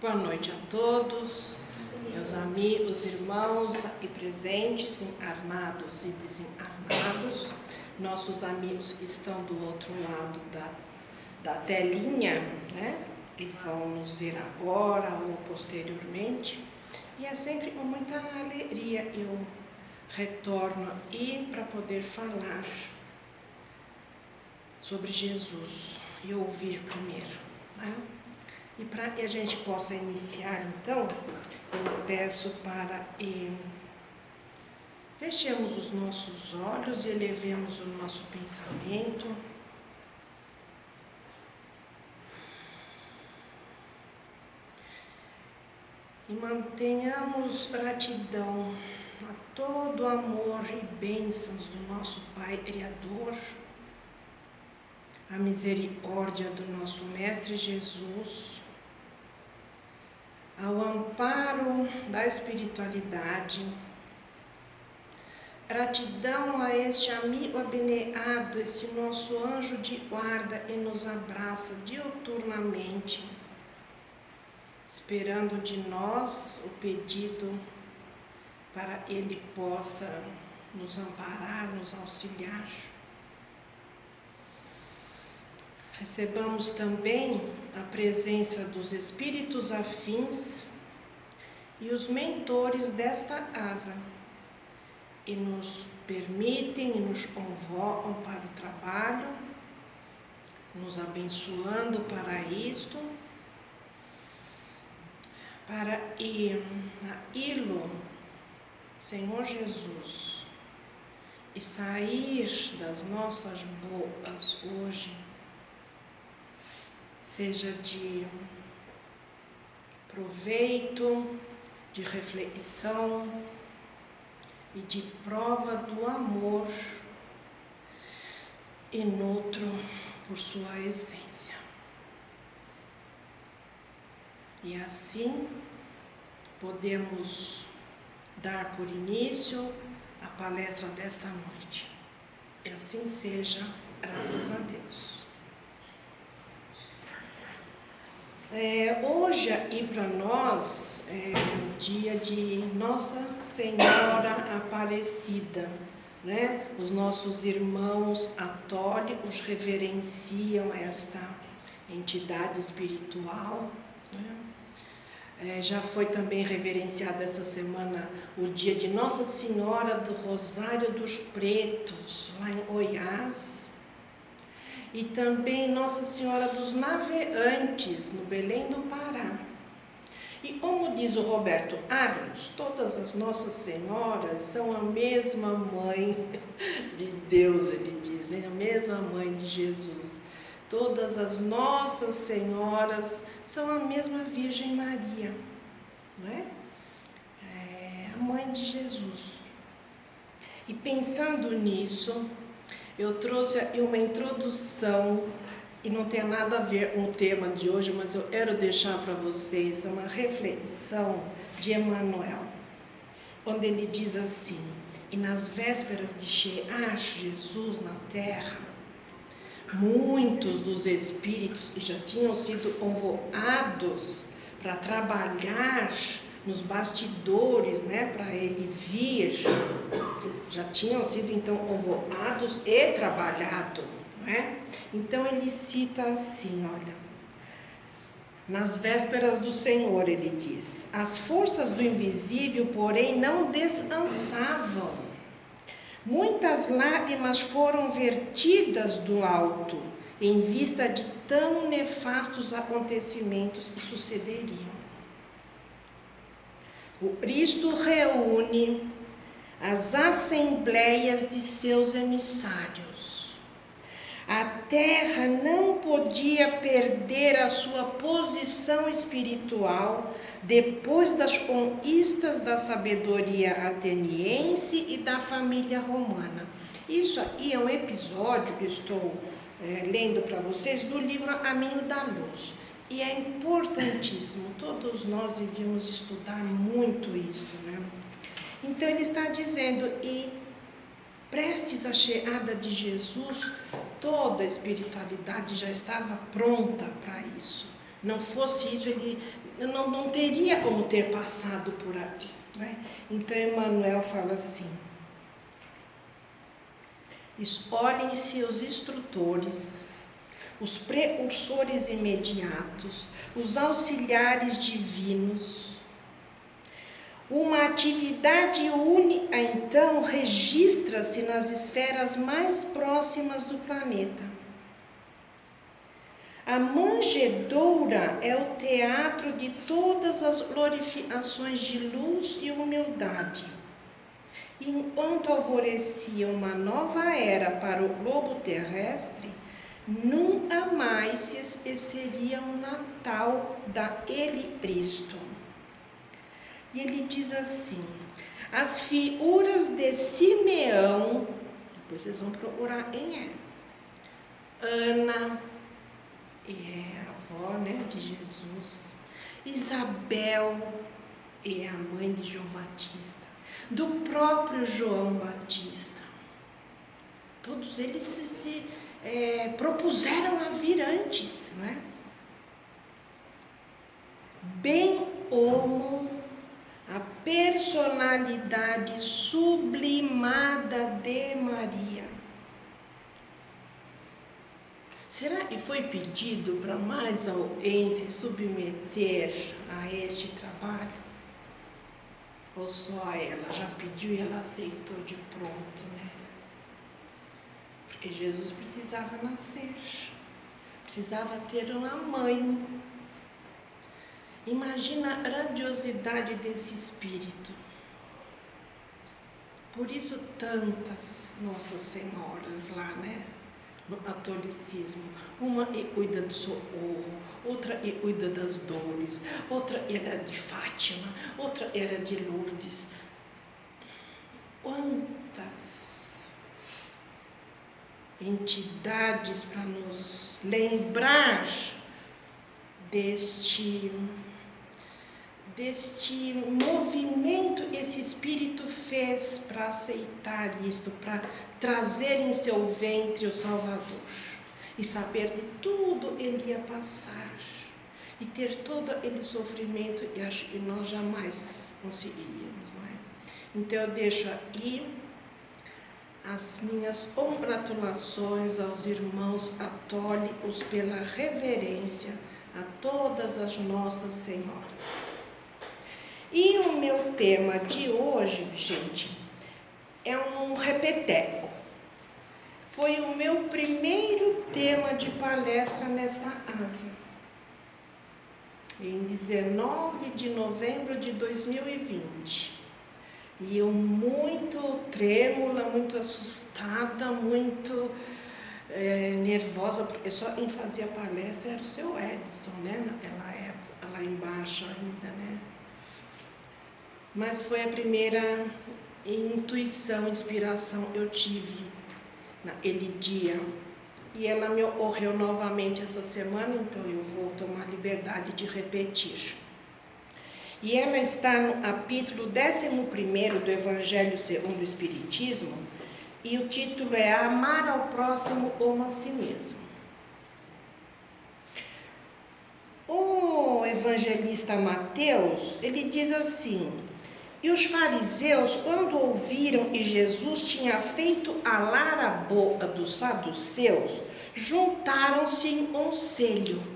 Boa noite a todos, meus amigos, irmãos e presentes, encarnados e desencarnados, nossos amigos que estão do outro lado da telinha, né? E vão nos ver agora ou posteriormente. E é sempre com muita alegria eu retorno aí para poder falar sobre Jesus e ouvir primeiro, né? E para que a gente possa iniciar, então, eu peço para fechemos os nossos olhos e elevemos o nosso pensamento. E mantenhamos gratidão a todo amor e bênçãos do nosso Pai Criador, a misericórdia do nosso Mestre Jesus, ao amparo da espiritualidade, gratidão a este amigo abençoado, este nosso anjo de guarda que nos abraça diuturnamente, esperando de nós o pedido para ele possa nos amparar, nos auxiliar. Recebamos também a presença dos espíritos afins e os mentores desta casa, e nos permitem e nos convocam para o trabalho, nos abençoando para isto, para ir-lo, Senhor Jesus, e sair das nossas bocas hoje, seja de proveito, de reflexão e de prova do amor inútero por sua essência. E assim podemos dar por início a palestra desta noite. E assim seja, graças a Deus. Hoje, aí para nós, é o dia de Nossa Senhora Aparecida, né? Os nossos irmãos católicos reverenciam esta entidade espiritual, né? Já foi também reverenciado esta semana o dia de Nossa Senhora do Rosário dos Pretos, lá em Goiás. E também Nossa Senhora dos Navegantes, no Belém do Pará. E como diz o Roberto Arlos, todas as Nossas Senhoras são a mesma mãe de Deus, ele diz, a mesma mãe de Jesus. Todas as Nossas Senhoras são a mesma Virgem Maria, não é? É a mãe de Jesus. E pensando nisso, eu trouxe aqui uma introdução, e não tem nada a ver com o tema de hoje, mas eu quero deixar para vocês uma reflexão de Emmanuel, onde ele diz assim: e nas vésperas de chegar Jesus na terra, muitos dos espíritos que já tinham sido convocados para trabalhar nos bastidores, né, para ele vir, já tinham sido então convocados e trabalhado, não é? Então ele cita assim, olha, nas vésperas do Senhor, ele diz: as forças do invisível, porém, não descansavam. Muitas lágrimas foram vertidas do alto, em vista de tão nefastos acontecimentos que sucederiam. O Cristo reúne as assembleias de seus emissários. A terra não podia perder a sua posição espiritual depois das conquistas da sabedoria ateniense e da família romana. Isso aí é um episódio que estou lendo para vocês do livro A Caminho da Luz. E é importantíssimo, todos nós devíamos estudar muito isso, né? Então ele está dizendo, e prestes à chegada de Jesus, toda a espiritualidade já estava pronta para isso. Não fosse isso, ele não teria como ter passado por aí, né? Então Emmanuel fala assim: olhem seus instrutores, os precursores imediatos, os auxiliares divinos. Uma atividade única, então, registra-se nas esferas mais próximas do planeta. A manjedoura é o teatro de todas as glorificações de luz e humildade. Enquanto alvorecia uma nova era para o globo terrestre, nunca mais se esqueceria o Natal daquele Cristo. E ele diz assim: as figuras de Simeão, depois vocês vão procurar quem é. Ana, é a avó, né, de Jesus. Isabel é a mãe de João Batista. Do próprio João Batista. Todos eles se propuseram a vir antes, não é? Bem como a personalidade sublimada de Maria. Será que foi pedido para mais alguém se submeter a este trabalho? Ou só ela já pediu e ela aceitou de pronto, né? Porque Jesus precisava nascer, precisava ter uma mãe. Imagina a grandiosidade desse espírito. Por isso tantas Nossas Senhoras lá, né? No catolicismo. Uma cuida do socorro, outra cuida das dores, outra era de Fátima, outra era de Lourdes. Quantas entidades para nos lembrar deste movimento que esse Espírito fez para aceitar isto, para trazer em seu ventre o Salvador e saber de tudo ele ia passar e ter todo aquele sofrimento, e acho que nós jamais conseguiríamos, não é? Então eu deixo aqui as minhas congratulações aos irmãos católicos pela reverência a todas as Nossas Senhoras. E o meu tema de hoje, gente, é um repeteco. Foi o meu primeiro tema de palestra nesta casa, em 19 de novembro de 2020. E eu muito trêmula, muito assustada, muito nervosa, porque só quem fazia palestra era o seu Edson, né? Naquela época, lá embaixo ainda, né? Mas foi a primeira intuição, inspiração que eu tive naquele dia. E ela me ocorreu novamente essa semana, então eu vou tomar liberdade de repetir. E ela está no capítulo 11º do Evangelho segundo o Espiritismo, e o título é Amar ao próximo como a si mesmo. O evangelista Mateus, ele diz assim: e os fariseus, quando ouviram que Jesus tinha feito calar a boca dos saduceus, juntaram-se em conselho.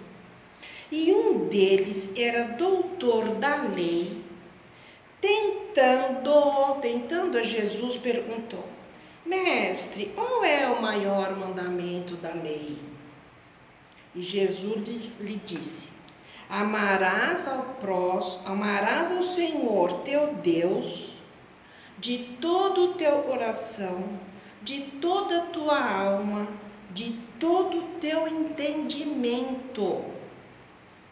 E um deles era doutor da lei. Tentando a Jesus, perguntou: mestre, qual é o maior mandamento da lei? E Jesus lhe disse: amarás ao Senhor teu Deus de todo o teu coração, de toda a tua alma, de todo o teu entendimento.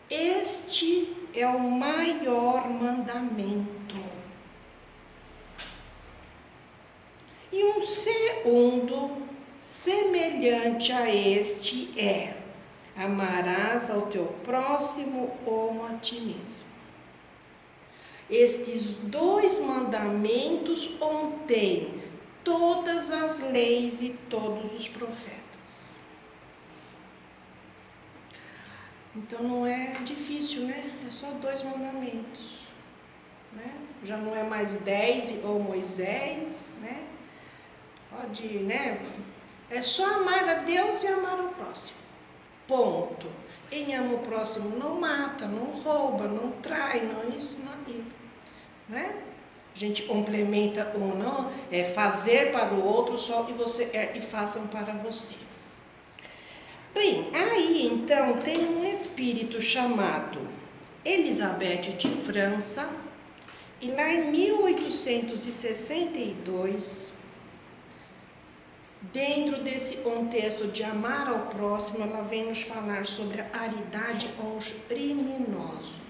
Este é o maior mandamento. E um segundo, semelhante a este, é: amarás ao teu próximo como a ti mesmo. Estes dois mandamentos contêm todas as leis e todos os profetas. Então não é difícil, né? É só 2 mandamentos, né? Já não é mais 10 ou Moisés, né? Pode, né? É só amar a Deus e amar o próximo. Ponto. Quem ama o próximo não mata, não rouba, não trai, não isso, não aquilo, né? A gente complementa ou não, é fazer para o outro só e façam para você. Bem, aí então tem um espírito chamado Elizabeth de França, e lá em 1862, dentro desse contexto de amar ao próximo, ela vem nos falar sobre a caridade com os criminosos.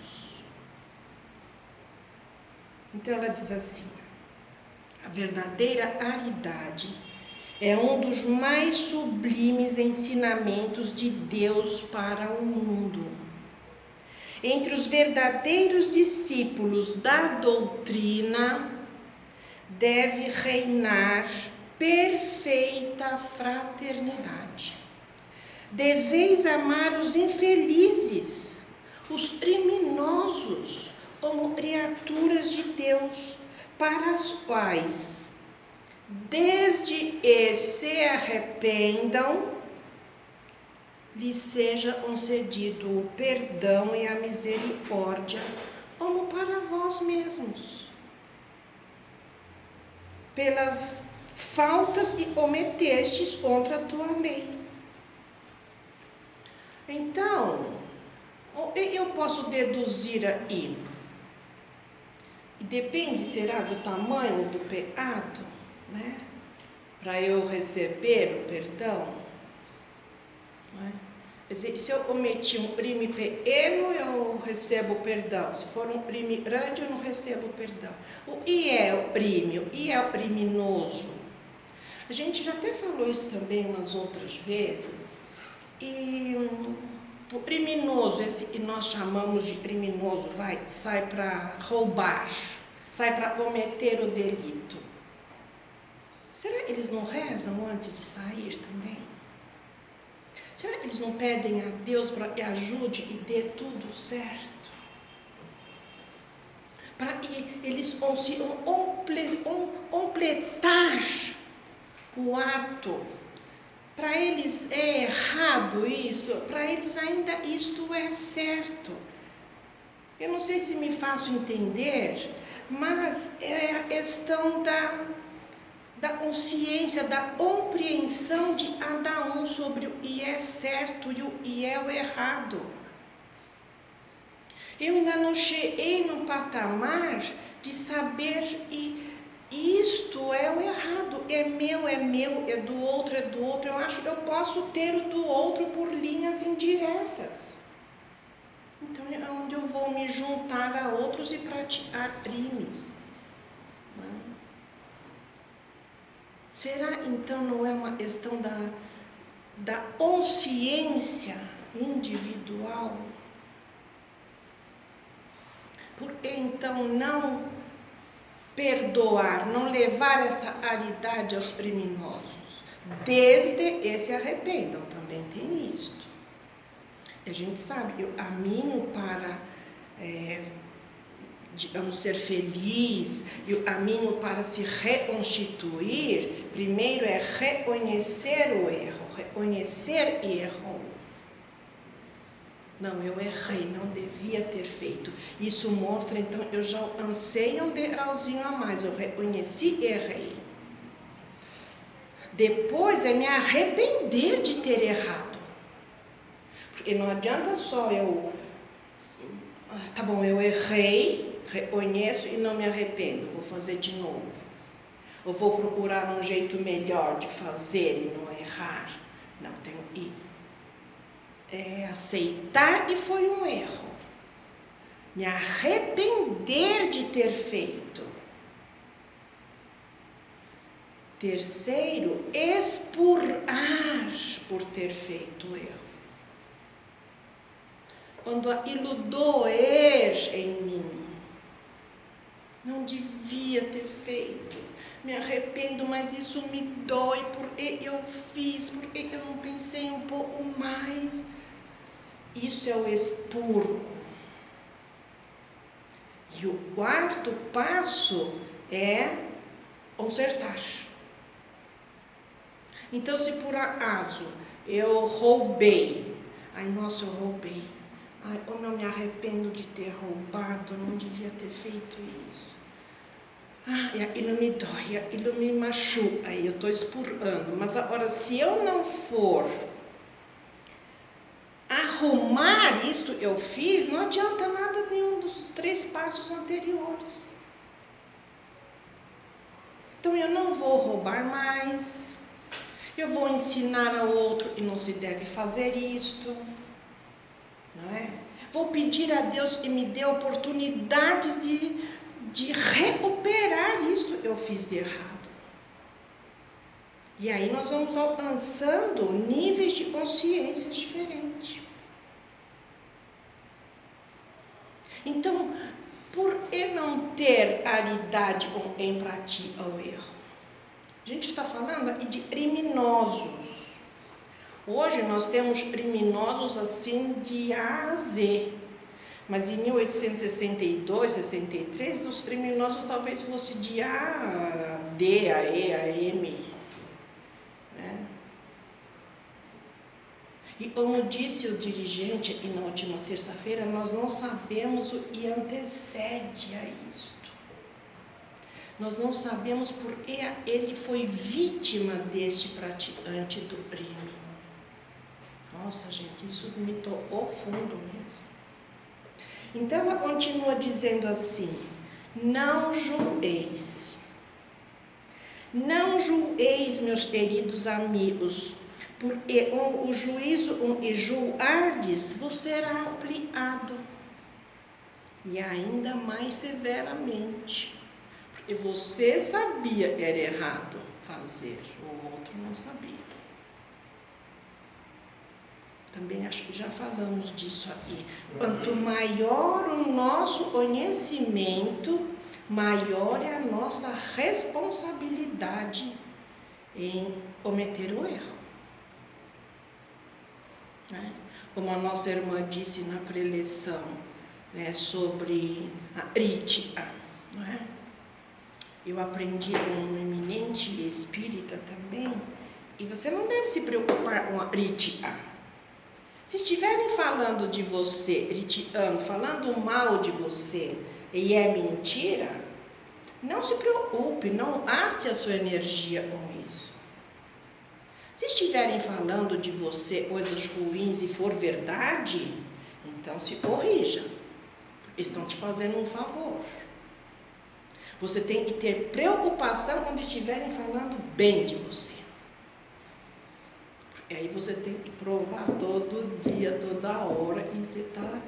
Então ela diz assim: a verdadeira caridade é um dos mais sublimes ensinamentos de Deus para o mundo. Entre os verdadeiros discípulos da doutrina deve reinar perfeita fraternidade. Deveis amar os infelizes, os criminosos, como criaturas de Deus, para as quais, desde que se arrependam, lhes seja concedido o perdão e a misericórdia, como para vós mesmos, pelas faltas que cometestes contra a tua lei. Então, eu posso deduzir aí, e depende, será, do tamanho do pecado, né? Para eu receber o perdão, né? Quer dizer, se eu cometi um crime pequeno, eu recebo o perdão. Se for um crime grande, eu não recebo o perdão. O que é o crime? O que é o criminoso? A gente já até falou isso também umas outras vezes. E o criminoso, esse que nós chamamos de criminoso, sai para roubar, sai para cometer o delito. Será que eles não rezam antes de sair também? Será que eles não pedem a Deus para que ajude e dê tudo certo? Para que eles consigam completar o ato. Para eles é errado isso, para eles ainda isto é certo. Eu não sei se me faço entender, mas é a questão da consciência, da compreensão de cada um sobre o que é certo e o que é o errado. Eu ainda não cheguei no patamar de saber e isto é o errado, é meu, é do outro, é do outro. Eu acho que eu posso ter o do outro por linhas indiretas. Então é onde eu vou me juntar a outros e praticar crimes. Será então não é uma questão da consciência individual? Por que então não perdoar, não levar essa caridade aos criminosos? Desde que se arrependam, também tem isto. A gente sabe que o caminho para, digamos, ser feliz, e o caminho para se reconstituir, primeiro é reconhecer o erro, reconhecer erro. Não, eu errei, não devia ter feito. Isso mostra, então, eu já alcancei um degrauzinho a mais, eu reconheci e errei. Depois é me arrepender de ter errado. Porque não adianta só tá bom, eu errei, reconheço e não me arrependo, vou fazer de novo. Eu vou procurar um jeito melhor de fazer e não errar. Não, tenho que aceitar que foi um erro. Me arrepender de ter feito. Terceiro, expurgar por ter feito o erro. Quando aquilo doer em mim, não devia ter feito. Me arrependo, mas isso me dói porque eu fiz, porque eu não pensei um pouco mais. Isso é o expurgo. E o quarto passo é consertar. Então, se por acaso eu roubei, ai, nossa, eu roubei, ai, eu não me arrependo de ter roubado, não devia ter feito isso. Ah, e aquilo me dói, aquilo me machuca, aí eu estou expurgando. Mas agora, se eu não for arrumar isto que eu fiz, não adianta nada nenhum dos 3 passos anteriores. Então eu não vou roubar mais, eu vou ensinar ao outro que não se deve fazer isto, não é? Vou pedir a Deus que me dê oportunidades de recuperar isto que eu fiz de errado. E aí nós vamos alcançando níveis de consciência diferentes. Então, por que não ter aridade com quem pratica o erro? A gente está falando aqui de criminosos. Hoje nós temos criminosos assim de A a Z. Mas em 1862, 63, os criminosos talvez fossem de A, a D, a E, a M. Né? E como disse o dirigente aqui na última terça-feira, nós não sabemos o que antecede a isto. Nós não sabemos por que ele foi vítima deste praticante do crime. Nossa, gente, isso me tocou fundo mesmo. Então ela continua dizendo assim: não julgueis. Não julgueis, meus queridos amigos, porque o juízo e julgardes vos será aplicado, e ainda mais severamente. Porque você sabia que era errado fazer, o outro não sabia. Também acho que já falamos disso aqui. Quanto maior o nosso conhecimento, maior é a nossa responsabilidade em cometer o erro. Né? Como a nossa irmã disse na preleção, né, sobre a crítica, né? Eu aprendi com um eminente espírita também, e você não deve se preocupar com a crítica. Se estiverem falando de você, criticando, falando mal de você, e é mentira, não se preocupe, não gaste a sua energia com isso. Se estiverem falando de você coisas ruins e for verdade, então se corrija, porque estão te fazendo um favor. Você tem que ter preocupação quando estiverem falando bem de você. E aí você tem que provar todo dia, toda hora, e você está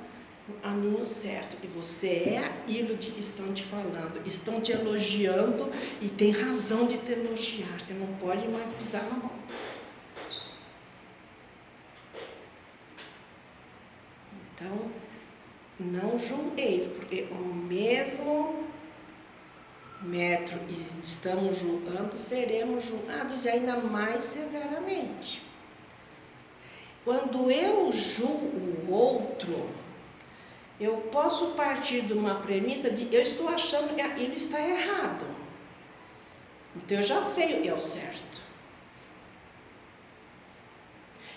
no caminho certo. E você é aquilo de que estão te falando, estão te elogiando e tem razão de te elogiar. Você não pode mais pisar na mão. Então, não julgueis, porque o mesmo metro e estamos julgando, seremos julgados e ainda mais severamente. Quando eu julgo o outro, eu posso partir de uma premissa de eu estou achando que aquilo está errado. Então eu já sei o que é o certo.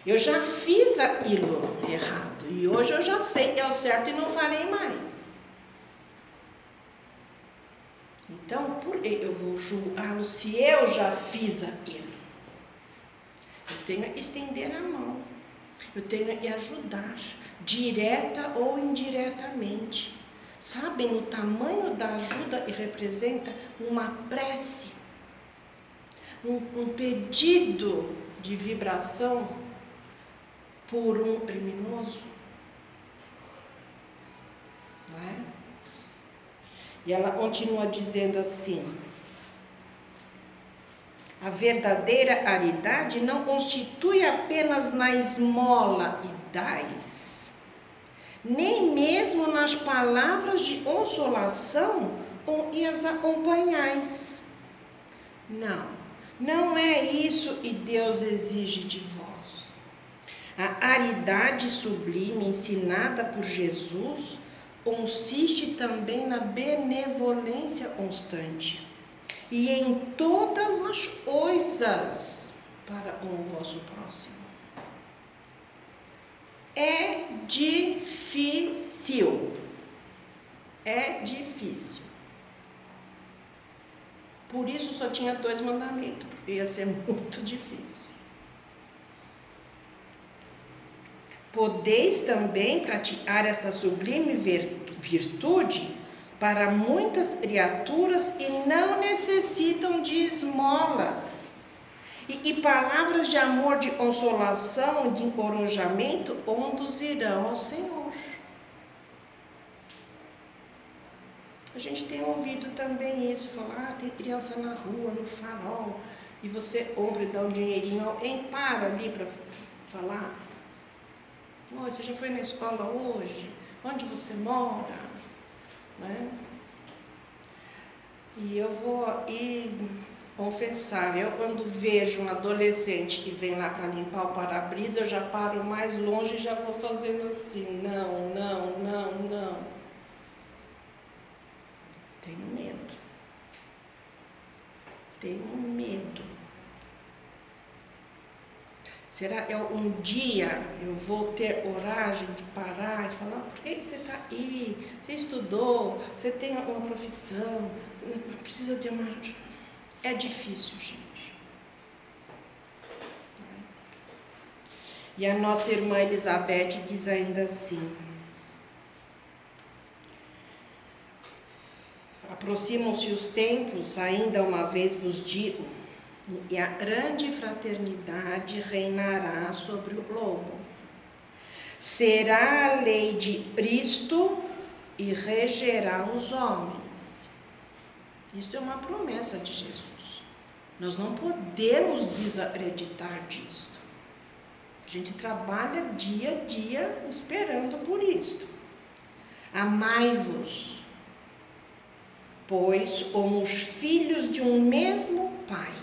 Eu já fiz aquilo errado e hoje eu já sei que é o certo e não farei mais. Então, por que eu vou julgá-lo se eu já fiz aquilo? Eu tenho que estender a mão. Eu tenho que ajudar, direta ou indiretamente. Sabem o tamanho da ajuda que representa uma prece, um pedido de vibração por um criminoso? Não é? E ela continua dizendo assim: a verdadeira caridade não constitui apenas na esmola e dais, nem mesmo nas palavras de consolação com que as acompanhais. Não, não é isso que Deus exige de vós. A aridade sublime ensinada por Jesus consiste também na benevolência constante e em todas as coisas para com o vosso próximo. É difícil. É difícil. Por isso só tinha 2 mandamentos, porque ia ser muito difícil. Podeis também praticar esta sublime virtude para muitas criaturas que não necessitam de esmolas e palavras de amor, de consolação, de encorajamento conduzirão ao Senhor. A gente tem ouvido também isso, falar, tem criança na rua, no farol, e você compra e dá um dinheirinho, alguém para ali para falar. Oh, você já foi na escola hoje? Onde você mora? Né? E eu vou confessar, eu quando vejo um adolescente que vem lá para limpar o para-brisa, eu já paro mais longe e já vou fazendo assim, não. Tenho medo. Será que um dia eu vou ter coragem de parar e falar, por que você está aí? Você estudou, você tem uma profissão, você precisa ter uma... É difícil, gente. E a nossa irmã Elizabeth diz ainda assim, aproximam-se os tempos, ainda uma vez vos digo, e a grande fraternidade reinará sobre o globo. Será a lei de Cristo e regerá os homens. Isso é uma promessa de Jesus. Nós não podemos desacreditar disso. A gente trabalha dia a dia esperando por isto. Amai-vos, pois como os filhos de um mesmo Pai.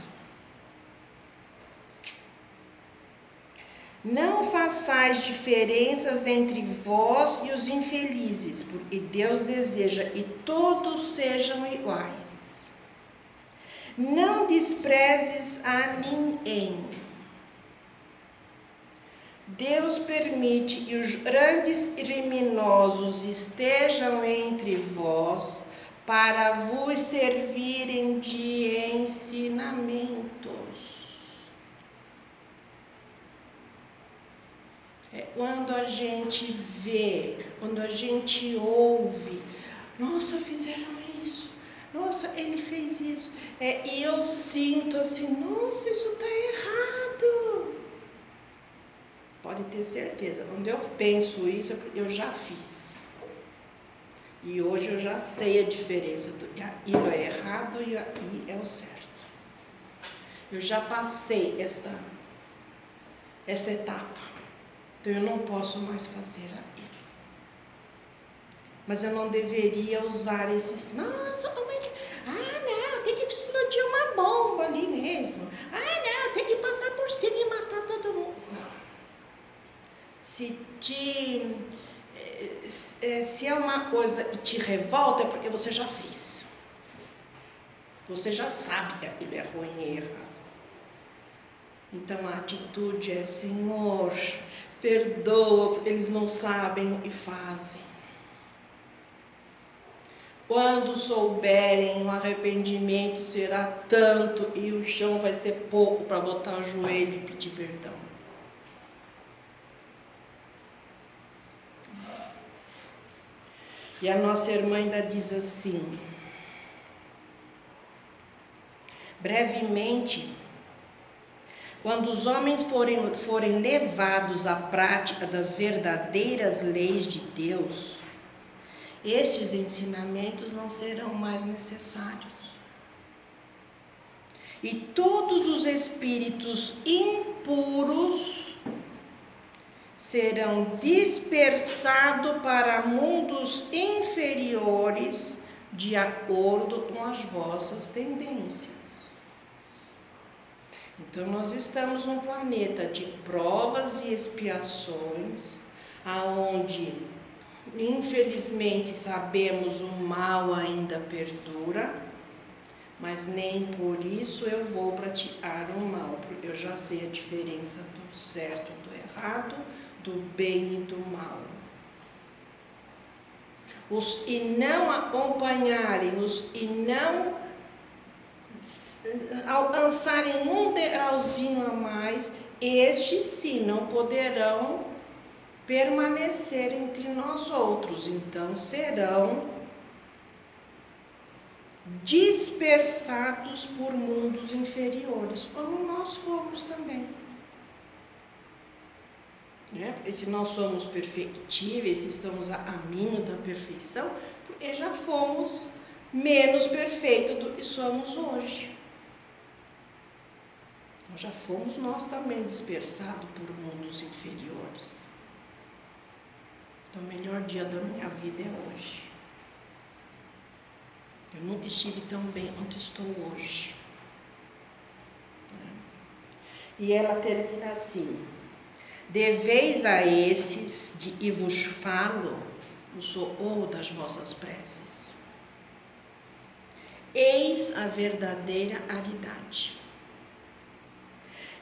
Não façais diferenças entre vós e os infelizes, porque Deus deseja que todos sejam iguais. Não desprezes a ninguém. Deus permite que os grandes criminosos estejam entre vós para vos servirem de ensinamentos. Quando a gente vê, quando a gente ouve, nossa, fizeram isso, nossa, ele fez isso, e eu sinto assim, nossa, isso está errado. Pode ter certeza, quando eu penso isso, eu já fiz. E hoje eu já sei a diferença do aquilo é errado e aqui é o certo. Eu já passei essa etapa. Então eu não posso mais fazer aquilo. Mas eu não deveria usar esses... Nossa, como é que... não, tem que explodir uma bomba ali mesmo. Não, tem que passar por cima e matar todo mundo. Não. Se é uma coisa que te revolta, é porque você já fez. Você já sabe que aquilo é ruim e errado. Então a atitude é, Senhor, perdoa, porque eles não sabem o que fazem. Quando souberem, o arrependimento será tanto e o chão vai ser pouco para botar o joelho e pedir perdão. E a nossa irmã ainda diz assim, brevemente, quando os homens forem levados à prática das verdadeiras leis de Deus, estes ensinamentos não serão mais necessários. E todos os espíritos impuros serão dispersados para mundos inferiores de acordo com as vossas tendências. Então nós estamos num planeta de provas e expiações, aonde infelizmente sabemos o mal ainda perdura, mas nem por isso eu vou praticar o mal, porque eu já sei a diferença do certo e do errado, do bem e do mal. E não acompanharem, e não alcançarem um degrauzinho a mais, estes sim não poderão permanecer entre nós outros, então serão dispersados por mundos inferiores, como nós fomos também. Porque se nós somos perfectíveis, se estamos a caminho da perfeição, porque já fomos menos perfeitos do que somos hoje. Já fomos nós também dispersados por mundos inferiores. Então, o melhor dia da minha vida é hoje. Eu nunca estive tão bem quanto estou hoje. E ela termina assim: deveis a esses de que vos falo o socorro das vossas preces. Eis a verdadeira caridade.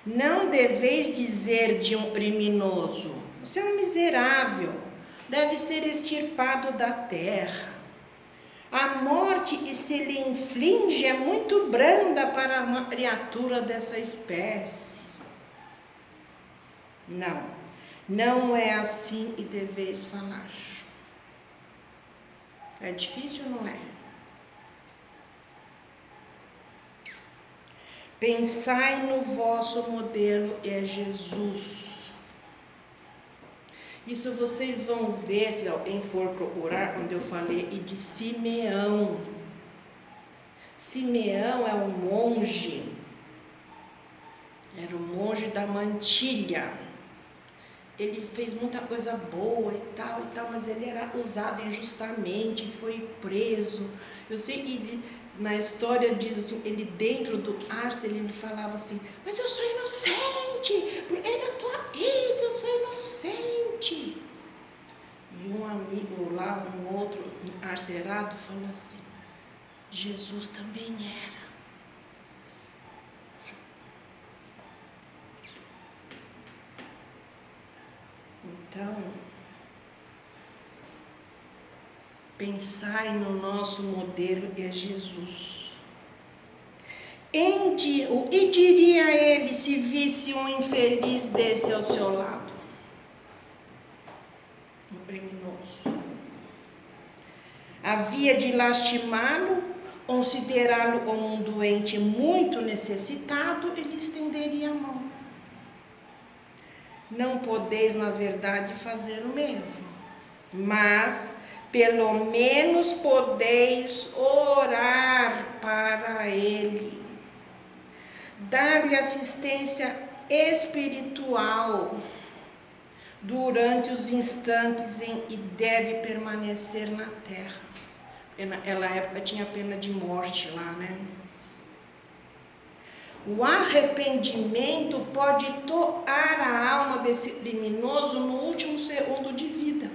Não deveis dizer de um criminoso: você é um miserável, deve ser extirpado da terra. A morte que se lhe inflige é muito branda para uma criatura dessa espécie. Não, não é assim que deveis falar. É difícil, não é? Pensai no vosso modelo, é Jesus. Isso vocês vão ver, se alguém for procurar, quando eu falei e de Simeão. Simeão é um monge, era o monge da mantilha. Ele fez muita coisa boa e tal, mas ele era usado injustamente, foi preso. Eu sei que na história diz assim, ele dentro do cárcere, ele falava assim: mas eu sou inocente, por que eu estou aqui se eu sou inocente? E um amigo lá, um outro encarcerado, falou assim: Jesus também era. Então, pensai no nosso modelo, é Jesus. O que diria ele se visse um infeliz desse ao seu lado? Um criminoso. Havia de lastimá-lo, considerá-lo como um doente muito necessitado, ele estenderia a mão. Não podeis, na verdade, fazer o mesmo, mas pelo menos podeis orar para ele, dar-lhe assistência espiritual durante os instantes em que deve permanecer na terra. Porque naquela época tinha pena de morte lá, né? O arrependimento pode tocar a alma desse criminoso no último segundo de vida.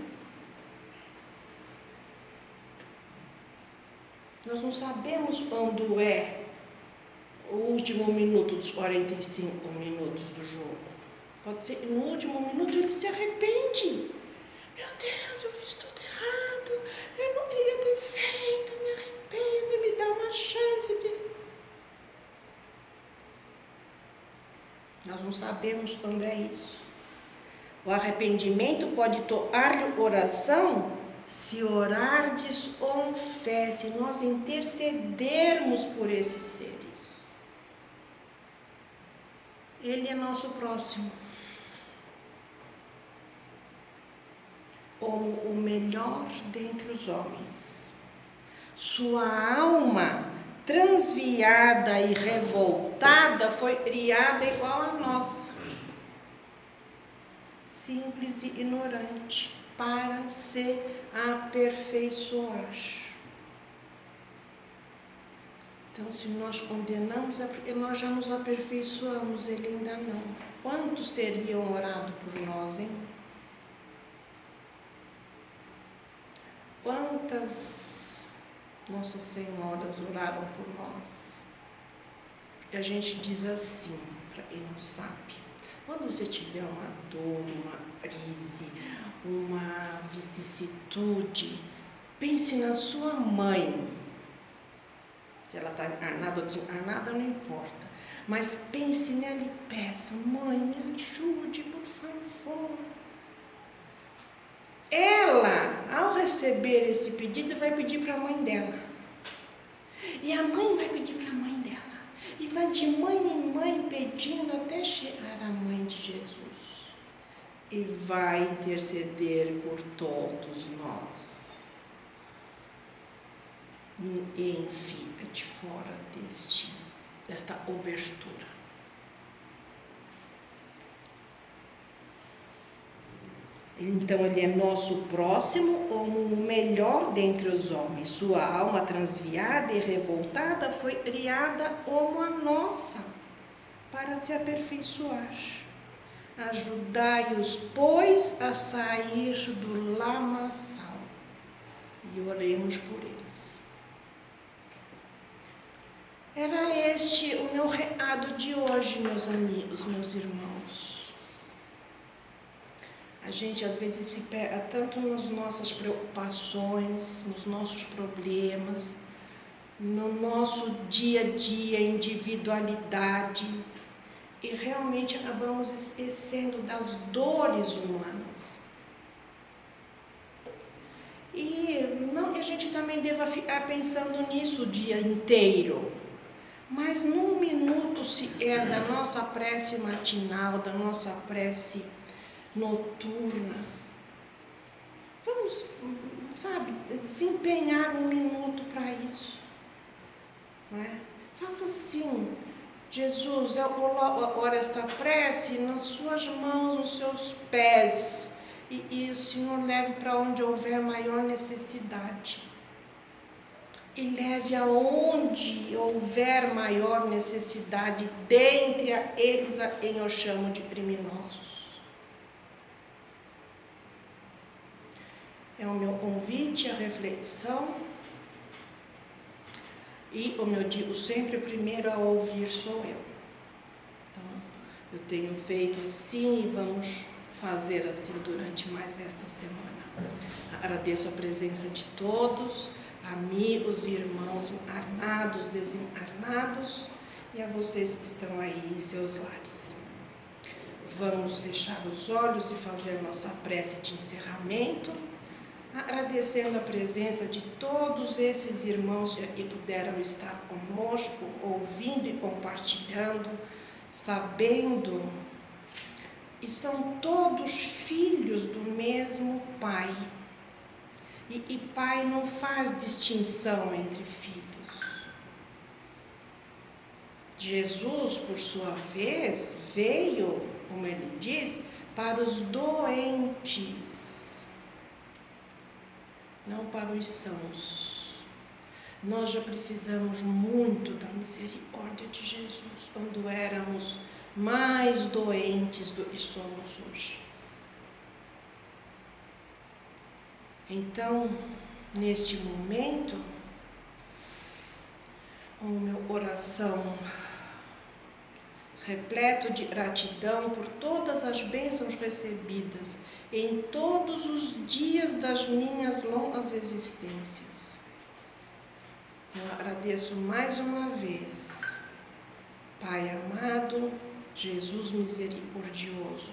Nós não sabemos quando é o último minuto dos 45 minutos do jogo. Pode ser que no último minuto ele se arrepende. Meu Deus, eu fiz tudo errado, eu não queria ter feito, me arrependo, me dá uma chance de... Nós não sabemos quando é isso. O arrependimento pode tocar-lhe oração se orardes com fé, se nós intercedermos por esses seres. Ele é nosso próximo. Como o melhor dentre os homens. Sua alma transviada e revoltada foi criada igual a nossa, simples e ignorante, para se aperfeiçoar. Então, se nós condenamos, é porque nós já nos aperfeiçoamos, ele ainda não. Quantos teriam orado por nós, hein? Quantas Nossas Senhoras oraram por nós? E a gente diz assim, para quem não sabe, quando você tiver uma dor, uma crise, uma vicissitude, pense na sua mãe. Se ela está encarnada ou desencarnada, não importa. Mas pense nela e peça: mãe, me ajude, por favor. Ela, ao receber esse pedido, vai pedir para a mãe dela. E a mãe vai pedir para a mãe dela. E vai de mãe em mãe pedindo até chegar à mãe de Jesus. E vai interceder por todos nós. Ninguém fica de fora desta abertura. Então ele é nosso próximo como o melhor dentre os homens. Sua alma transviada e revoltada foi criada como a nossa, para se aperfeiçoar. Ajudai-os, pois, a sair do lamaçal. E oremos por eles. Era este o meu recado de hoje, meus amigos, meus irmãos. A gente às vezes se pega tanto nas nossas preocupações, nos nossos problemas, no nosso dia a dia, individualidade, e realmente acabamos esquecendo das dores humanas. E não que a gente também deva ficar pensando nisso o dia inteiro, mas num minuto sequer da nossa prece matinal, da nossa prece noturna, vamos, sabe, desempenhar um minuto para isso, não é? Faça assim: Jesus, eu oro esta prece nas suas mãos, nos seus pés, e o Senhor leve para onde houver maior necessidade. E leve aonde houver maior necessidade, dentre eles a quem eu chamo de criminosos. É o meu convite à reflexão. E, como eu digo sempre, o primeiro a ouvir sou eu. Então, eu tenho feito assim e vamos fazer assim durante mais esta semana. Agradeço a presença de todos, amigos e irmãos encarnados, desencarnados, e a vocês que estão aí em seus lares. Vamos fechar os olhos e fazer nossa prece de encerramento, agradecendo a presença de todos esses irmãos que puderam estar conosco, ouvindo e compartilhando, sabendo, e são todos filhos do mesmo Pai. E Pai não faz distinção entre filhos. Jesus, por sua vez, veio, como ele diz, para os doentes, não para os sãos. Nós já precisamos muito da misericórdia de Jesus, quando éramos mais doentes do que somos hoje. Então, neste momento, o meu coração repleto de gratidão por todas as bênçãos recebidas em todos os dias das minhas longas existências. Eu agradeço mais uma vez, Pai amado, Jesus misericordioso,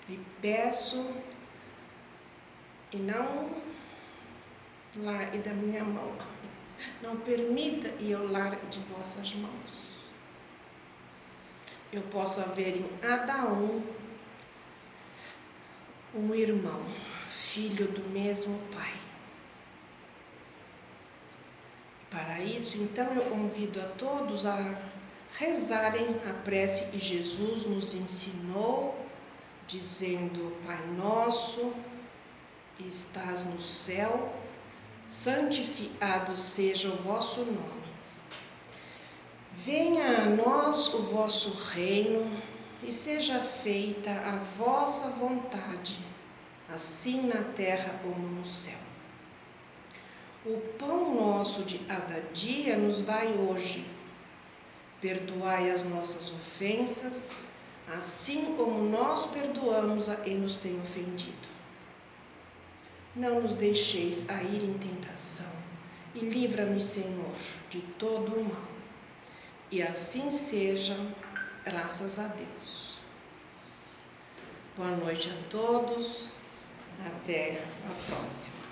e peço, e não largue da minha mão, não permita e eu largue de vossas mãos. Eu possa ver em cada um irmão, filho do mesmo Pai. Para isso, então, eu convido a todos a rezarem a prece que Jesus nos ensinou, dizendo: Pai nosso, que estás no céu, santificado seja o vosso nome. Venha a nós o vosso reino e seja feita a vossa vontade, assim na terra como no céu. O pão nosso de cada dia nos dai hoje. Perdoai as nossas ofensas, assim como nós perdoamos a quem nos tem ofendido. Não nos deixeis a ir em tentação, e livra-nos, Senhor, de todo o mal. E assim seja, graças a Deus. Boa noite a todos, até a próxima.